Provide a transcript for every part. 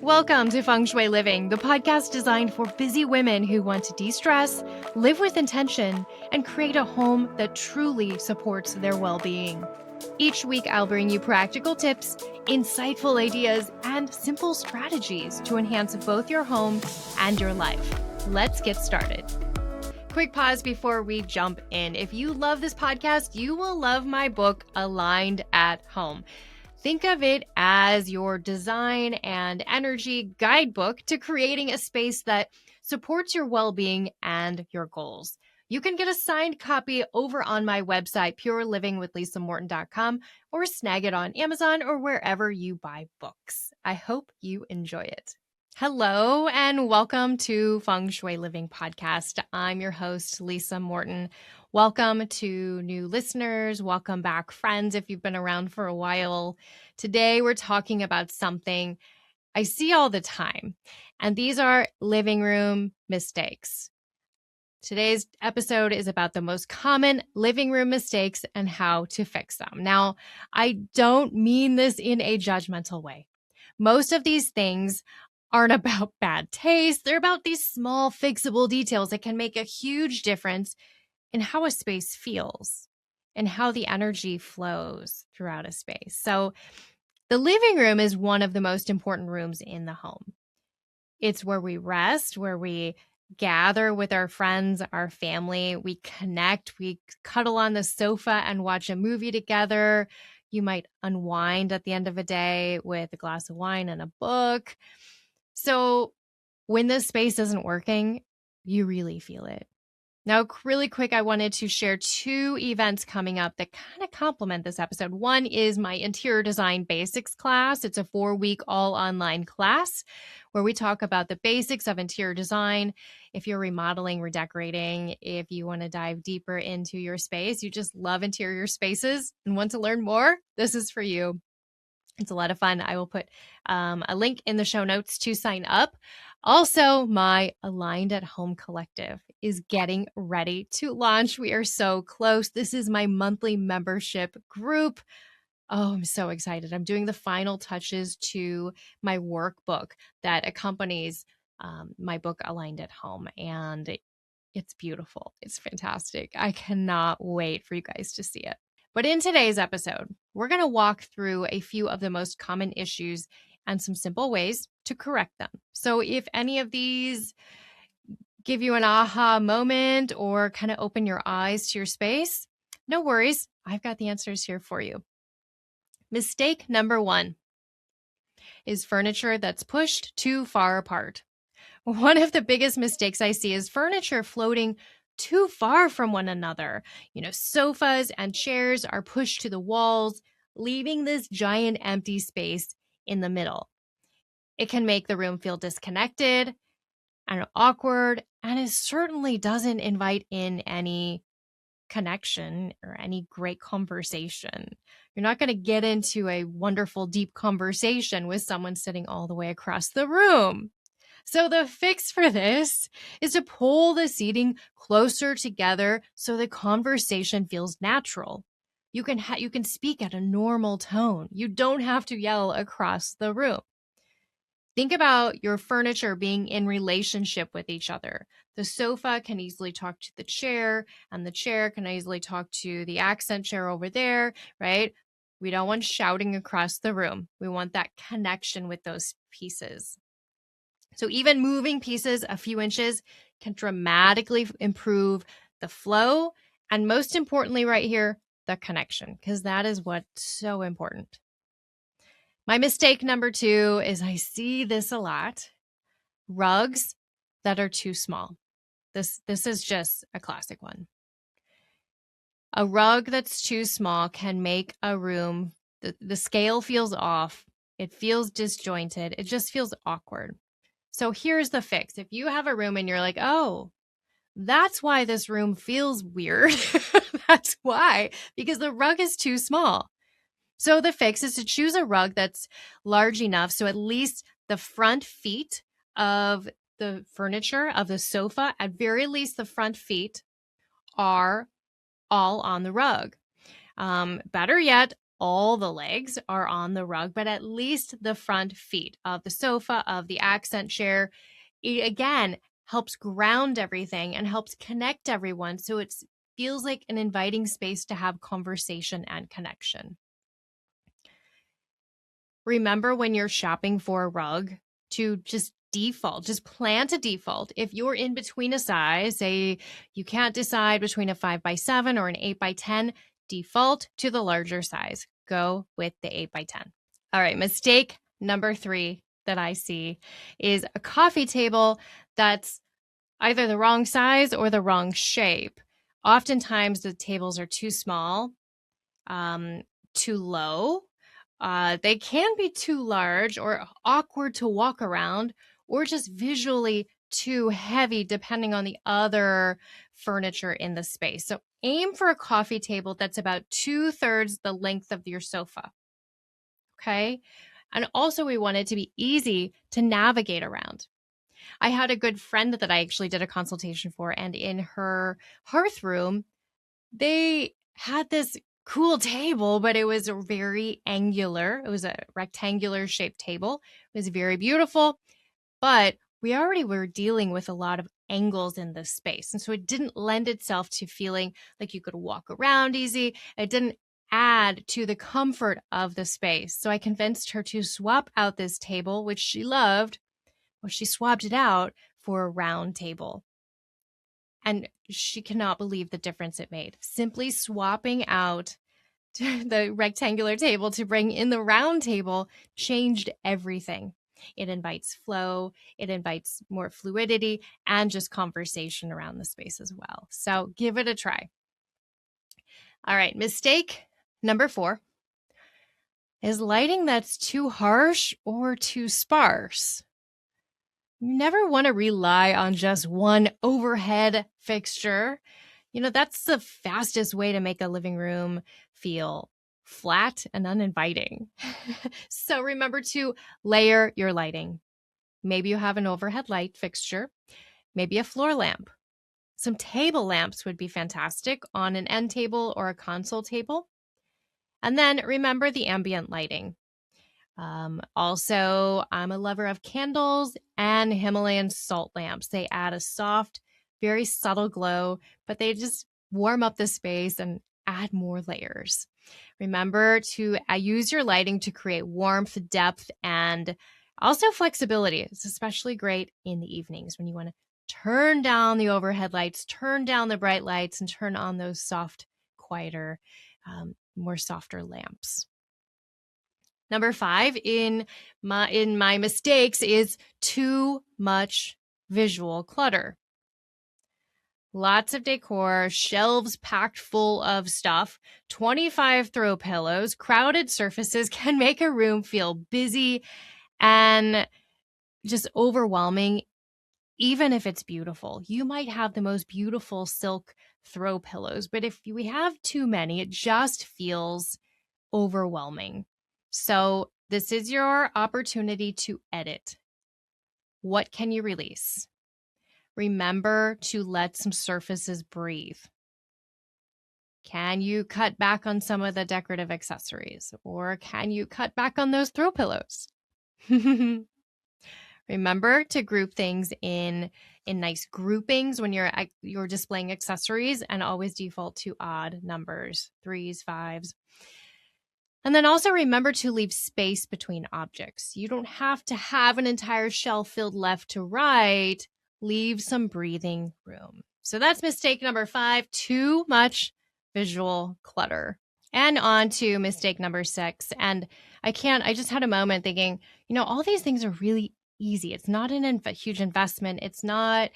Welcome to Feng Shui Living, the podcast designed for busy women who want to de-stress, live with intention, and create a home that truly supports their well-being. Each week, I'll bring you practical tips, insightful ideas, and simple strategies to enhance both your home and your life. Let's get started. Quick pause before we jump in. If you love this podcast, you will love my book, Aligned at Home. Think of it as your design and energy guidebook to creating a space that supports your well-being and your goals. You can get a signed copy over on my website, purelivingwithlisamorton.com, or snag it on Amazon or wherever you buy books. I hope you enjoy it. Hello and welcome to Feng Shui Living Podcast. I'm your host, Lisa Morton. Welcome to new listeners. Welcome back, friends, if you've been around for a while. Today, we're talking about something I see all the time, and these are living room mistakes. Today's episode is about the most common living room mistakes and how to fix them. Now, I don't mean this in a judgmental way. Most of these things aren't about bad taste. They're about these small fixable details that can make a huge difference in how a space feels and how the energy flows throughout a space. So the living room is one of the most important rooms in the home. It's where we rest, where we gather with our friends, our family, we connect, we cuddle on the sofa and watch a movie together. You might unwind at the end of a day with a glass of wine and a book. So when this space isn't working, you really feel it. Now, really quick, I wanted to share two events coming up that kind of complement this episode. One is my interior design basics class. It's a 4-week all online class where we talk about the basics of interior design. If you're remodeling, redecorating, if you want to dive deeper into your space, you just love interior spaces and want to learn more, this is for you. It's a lot of fun. I will put a link in the show notes to sign up. Also, my Aligned at Home Collective is getting ready to launch. We are so close. This is my monthly membership group. Oh, I'm so excited. I'm doing the final touches to my workbook that accompanies my book, Aligned at Home. And it's beautiful. It's fantastic. I cannot wait for you guys to see it. But in today's episode, we're going to walk through a few of the most common issues and some simple ways to correct them. So if any of these give you an aha moment or kind of open your eyes to your space, no worries. I've got the answers here for you. Mistake number 1 is furniture that's pushed too far apart. One of the biggest mistakes I see is furniture floating too far from one another. Sofas and chairs are pushed to the walls, leaving this giant empty space in the middle. It can make the room feel disconnected and awkward, and it certainly doesn't invite in any connection or any great conversation. You're not going to get into a wonderful, deep conversation with someone sitting all the way across the room. So the fix for this is to pull the seating closer together so the conversation feels natural. You can speak at a normal tone. You don't have to yell across the room. Think about your furniture being in relationship with each other. The sofa can easily talk to the chair, and the chair can easily talk to the accent chair over there, right? We don't want shouting across the room. We want that connection with those pieces. So even moving pieces a few inches can dramatically improve the flow. And most importantly right here, the connection, because that is what's so important. My mistake number 2 is I see this a lot. Rugs that are too small. This is just a classic one. A rug that's too small can make a room, the scale feels off. It feels disjointed. It just feels awkward. So here's the fix. If you have a room and you're like, oh, that's why this room feels weird. That's why, because the rug is too small. So the fix is to choose a rug that's large enough so at least the front feet of the furniture, of the sofa, at very least the front feet are all on the rug. Better yet, all the legs are on the rug, but at least the front feet of the sofa, of the accent chair. It, again, helps ground everything and helps connect everyone. So it feels like an inviting space to have conversation and connection. Remember when you're shopping for a rug to just plant a default. If you're in between a size, say you can't decide between a 5x7 or an 8x10, default to the larger size. Go with the 8x10. All right, mistake number 3 that I see is a coffee table that's either the wrong size or the wrong shape. Oftentimes the tables are too small, too low. They can be too large or awkward to walk around, or just visually too heavy depending on the other furniture in the space. So aim for a coffee table that's about 2/3 the length of your sofa. Okay. And also we want it to be easy to navigate around. I had a good friend that I actually did a consultation for, and in her hearth room, they had this cool table, but it was very angular. It was a rectangular shaped table. It was very beautiful, but we already were dealing with a lot of angles in this space. And so it didn't lend itself to feeling like you could walk around easy. It didn't add to the comfort of the space. So I convinced her to swap out this table, which she loved. Well, she swapped it out for a round table. And she cannot believe the difference it made. Simply swapping out the rectangular table to bring in the round table changed everything. It invites flow, it invites more fluidity, and just conversation around the space as well. So give it a try. All right, mistake number 4 is lighting that's too harsh or too sparse. You never want to rely on just one overhead fixture. That's the fastest way to make a living room feel flat and uninviting. So remember to layer your lighting. Maybe you have an overhead light fixture, maybe a floor lamp. Some table lamps would be fantastic on an end table or a console table. And then remember the ambient lighting. Also, I'm a lover of candles and Himalayan salt lamps. They add a soft, very subtle glow, but they just warm up the space and add more layers. Remember to use your lighting to create warmth, depth, and also flexibility. It's especially great in the evenings when you want to turn down the overhead lights, turn down the bright lights, and turn on those soft, quieter, more softer lamps. Number 5 in my mistakes is too much visual clutter. Lots of decor, shelves packed full of stuff, 25 throw pillows, crowded surfaces can make a room feel busy and just overwhelming, even if it's beautiful. You might have the most beautiful silk throw pillows, but if we have too many, it just feels overwhelming. So this is your opportunity to edit. What can you release? Remember to let some surfaces breathe. Can you cut back on some of the decorative accessories? Or can you cut back on those throw pillows? Remember to group things in nice groupings when you're displaying accessories, and always default to odd numbers, 3s, 5s. And then also remember to leave space between objects. You don't have to have an entire shelf filled left to right. Leave some breathing room. So that's mistake number 5, too much visual clutter. And on to mistake number 6. And I just had a moment thinking, all these things are really easy. It's not a huge investment. It's not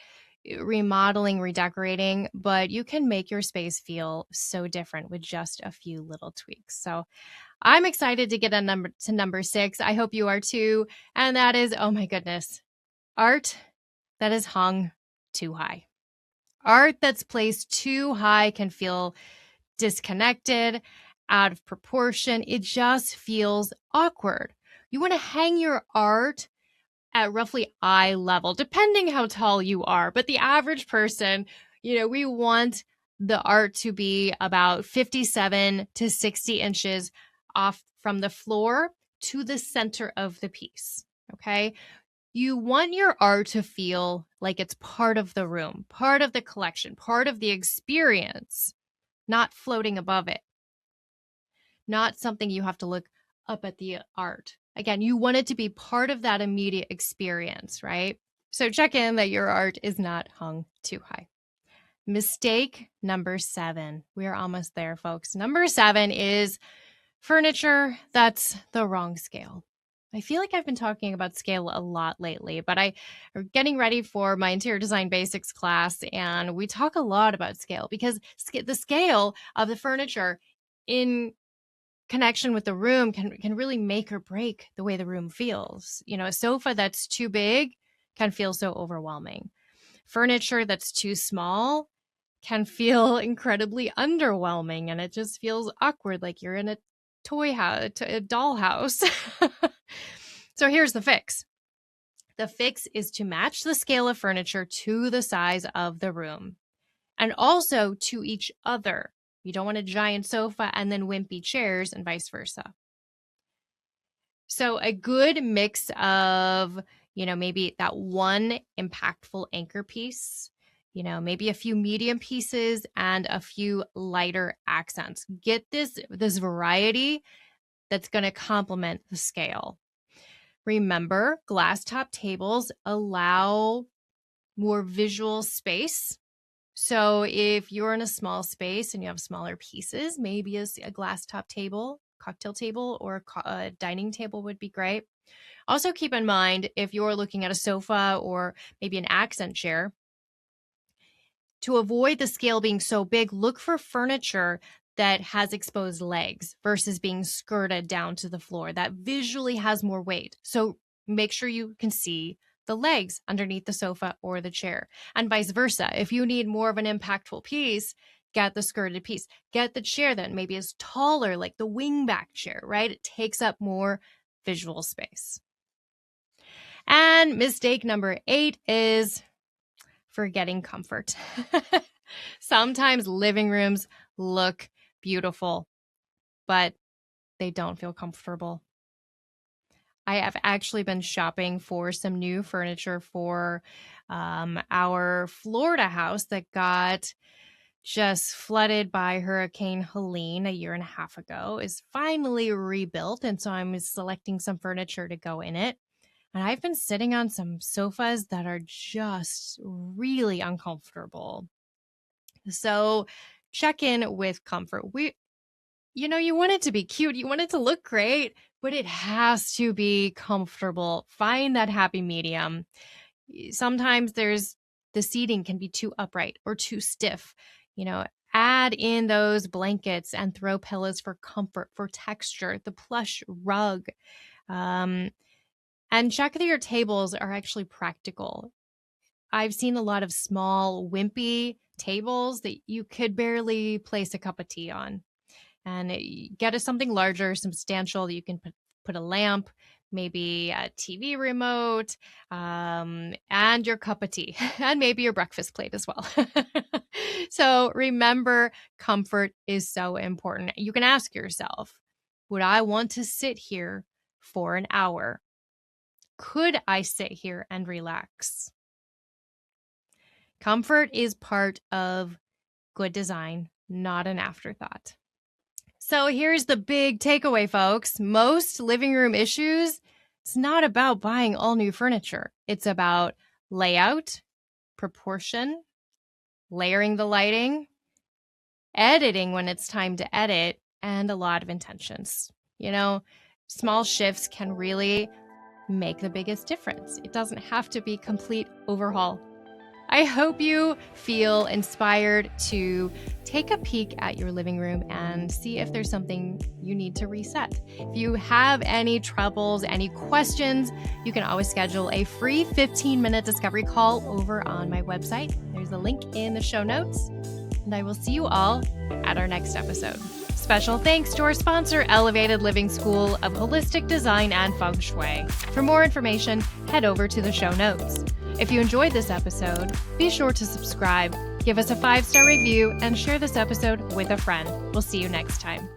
remodeling, redecorating, but you can make your space feel so different with just a few little tweaks. So I'm excited to get to number 6. I hope you are too. And that is, oh my goodness, art that is hung too high. Art that's placed too high can feel disconnected, out of proportion. It just feels awkward. You want to hang your art at roughly eye level, depending how tall you are. But the average person, we want the art to be about 57 to 60 inches off from the floor to the center of the piece, okay? You want your art to feel like it's part of the room, part of the collection, part of the experience, not floating above it, not something you have to look up at the art. Again, you want it to be part of that immediate experience, right? So check in that your art is not hung too high. Mistake number 7. We are almost there, folks. Number 7 is furniture that's the wrong scale. I feel like I've been talking about scale a lot lately, but I'm getting ready for my interior design basics class, and we talk a lot about scale because the scale of the furniture in connection with the room can really make or break the way the room feels. You know, a sofa that's too big can feel so overwhelming. Furniture that's too small can feel incredibly underwhelming, and it just feels awkward, like you're in a toy house, a dollhouse. So here's the fix. The fix is to match the scale of furniture to the size of the room and also to each other. You don't want a giant sofa and then wimpy chairs and vice versa. So a good mix of, maybe that one impactful anchor piece, maybe a few medium pieces and a few lighter accents. Get this variety that's going to complement the scale. Remember, glass top tables allow more visual space. So if you're in a small space and you have smaller pieces, maybe a glass top table, cocktail table, or a dining table would be great. Also keep in mind, if you're looking at a sofa or maybe an accent chair, to avoid the scale being so big, look for furniture that has exposed legs versus being skirted down to the floor. That visually has more weight. So make sure you can see the legs underneath the sofa or the chair, and vice versa. If you need more of an impactful piece, get the skirted piece. Get the chair that maybe is taller, like the wingback chair, right? It takes up more visual space. And mistake number 8 is forgetting comfort. Sometimes living rooms look beautiful, but they don't feel comfortable. I have actually been shopping for some new furniture for our Florida house that got just flooded by Hurricane Helene a year and a half ago, is finally rebuilt. And so I'm selecting some furniture to go in it. And I've been sitting on some sofas that are just really uncomfortable. So check in with comfort. You want it to be cute. You want it to look great, but it has to be comfortable. Find that happy medium. Sometimes the seating can be too upright or too stiff. Add in those blankets and throw pillows for comfort, for texture, the plush rug. And check that your tables are actually practical. I've seen a lot of small, wimpy tables that you could barely place a cup of tea on. And get something larger, substantial that you can put a lamp, maybe a TV remote, and your cup of tea, and maybe your breakfast plate as well. So remember, comfort is so important. You can ask yourself, would I want to sit here for an hour? Could I sit here and relax? Comfort is part of good design, not an afterthought. So here's the big takeaway, folks. Most living room issues, it's not about buying all new furniture. It's about layout, proportion, layering the lighting, editing when it's time to edit, and a lot of intentions. Small shifts can really make the biggest difference. It doesn't have to be complete overhaul. I hope you feel inspired to take a peek at your living room and see if there's something you need to reset. If you have any troubles, any questions, you can always schedule a free 15-minute discovery call over on my website. There's a link in the show notes, and I will see you all at our next episode. Special thanks to our sponsor, Elevated Living School of Holistic Design and Feng Shui. For more information, head over to the show notes. If you enjoyed this episode, be sure to subscribe, give us a 5-star review, and share this episode with a friend. We'll see you next time.